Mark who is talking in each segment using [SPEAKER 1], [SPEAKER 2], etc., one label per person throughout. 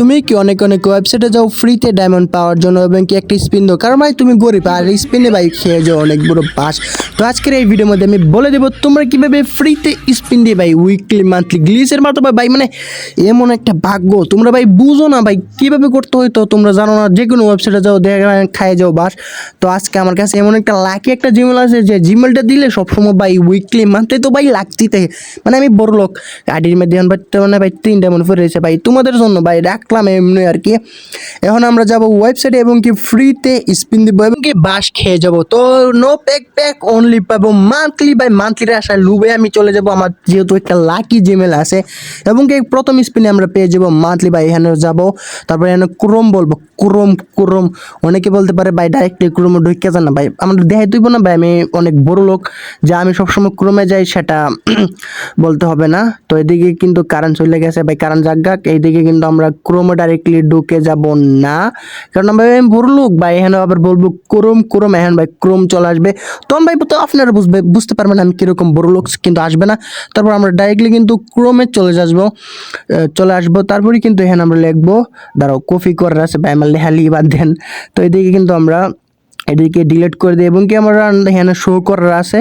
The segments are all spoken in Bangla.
[SPEAKER 1] তুমি কি অনেক অনেক ওয়েবসাইটে যাও ফ্রিতে ডায়মন্ড পাওয়ার জন্য এবং কি একটা স্পিন দাও, কারণ ভাই তুমি গরিব আর স্পিনে ভাই খেয়ে যাও অনেক বড় বাস। তো আজকের এই ভিডিওর মধ্যে আমি বলে দেবো তোমরা কীভাবে ফ্রিতে স্পিন দিয়ে ভাই উইকলি মান্থলি গ্লিচের মাধ্যমে ভাই মানে এমন একটা ভাগ্য তোমরা ভাই বুঝো না ভাই কীভাবে করতে হয়, তো তোমরা জানো না, যে কোনো ওয়েবসাইটে যাও দেখে খাই যাও বাস। তো আজকে আমার কাছে এমন একটা লাকি একটা জিমেল আছে যে জিমেলটা দিলে সবসময় ভাই উইকলি মান্থলি তো ভাই লাগতেই, মানে আমি বড় লোক আইডির মধ্যে এখন বর্তমানে ভাই 3টা মনে পড়ে রয়েছে ভাই তোমাদের জন্য ভাই রাখলাম এমনি আর কি। এখন আমরা যাব ওয়েবসাইটে এবং কি ফ্রিতে স্পিন দিব এবং কি বাস খেয়ে যাব। তো নো প্যাক অনলি পাবো মান্থলি বাই মান্থলির আশায় লুবে আমি চলে যাব আমার যেহেতু একটা লাকি জিমেল আছে এবং কি প্রথম স্পিনে আমরা পেয়ে যাব মান্থলি ভাই। এখানে যাব তারপরে এখানে ক্রোম বলবো, ক্রোম অনেকে বলতে পারে ভাই ডাইরেক্টলি ক্রোমে ঢুকে যান না ভাই, আমরা দেখাই তুইব না ভাই আমি অনেক বড় লোক যা আমি সবসময় ক্রোমে যাই সেটা বলতে হবে না। তো এদিকে কিন্তু কারেন্ট চলে গেছে ভাই, কারেন্ট জাগাক, এইদিকে কিন্তু আমরা ক্রোমে ডাইরেক্টলি ঢুকে যাব না, কারণ ভাই আমি বড় লোক ভাই। এখানে আবার বলবো ক্রোম এখন ভাই ক্রোম চলে আসবে, তখন ভাই তো আপনারা বুঝতে পারবেন আমি কিরকম বড় লোক, কিন্তু আসবে না। তারপর আমরা ডাইরেক্টলি কিন্তু ক্রোমে চলে আসবো। তারপরে কিন্তু এখানে আমরা লিখবো, দাঁড়াও কপি করার আছে ভাই আমার লেখালি বাদ দেন। তো এদিকে কিন্তু আমরা এদিকে ডিলিট করে দিই এবং কি আমরা এখানে শো করার আছে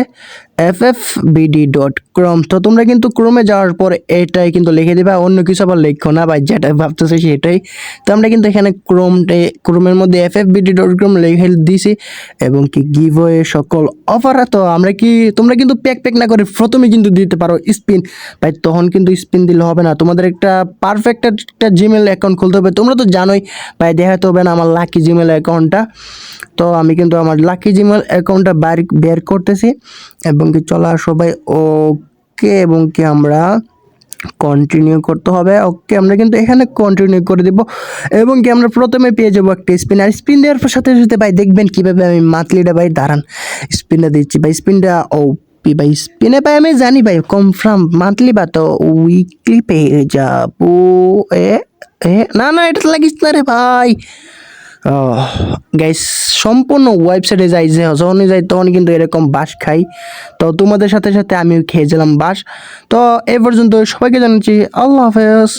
[SPEAKER 1] ffbd.com। তো তোমরা কিন্তু ক্রোমে যাওয়ার পর এটাই কিন্তু লিখে দিবা, অন্য কিছু আবার লিখো না ভাই, যেটা ভাবতেছি সেটাই। তো আমরা কিন্তু এখানে ক্রোমের মধ্যে ffbd.com লিখে দিছি এবং কি গিভওয়ে সকল অফার। তো আমরা কি তোমরা কিন্তু প্যাক না করে প্রথমে কিন্তু দিতে পারো স্পিন ভাই, তখন কিন্তু স্পিন দিলে হবে না, তোমাদের একটা পারফেক্ট একটা জিমেল অ্যাকাউন্ট খুলতে হবে। তোমরা তো জানোই ভাই, দেখাতে হবে না আমার লাকি জিমেল অ্যাকাউন্টটা। তো আমি কিন্তু আমার লাকি জিমেল অ্যাকাউন্টটা বের করতেছি এবং কি চলে আসো ভাই, ওকে, এবং কি আমরা কন্টিনিউ করতে হবে। ওকে, আমরা কিন্তু এখানে কন্টিনিউ করে দিব এবং কি আমরা প্রথমে পেয়ে যাবো একটা স্পিন। আর স্পিন দেওয়ার সাথে সাথে ভাই দেখবেন কীভাবে আমি মান্থলিটা ভাই দাঁড়ান স্পিনটা দিচ্ছি ভাই, স্পিনটা ভাই স্পিনে ভাই আমি জানি ভাই কনফার্ম মান্থলি বা তো উইকলি পেয়ে যাবো। না এটা লাগিস না রে ভাই। গাইস সম্পূর্ণ ওয়েবসাইটে যাই, যে যখনই যাই তখন কিন্তু এরকম বাস খাই। তো তোমাদের সাথে সাথে আমিও খেয়েছিলাম বাস। তো এ পর্যন্ত সবাইকে জানাচ্ছি আল্লাহ হাফেজ।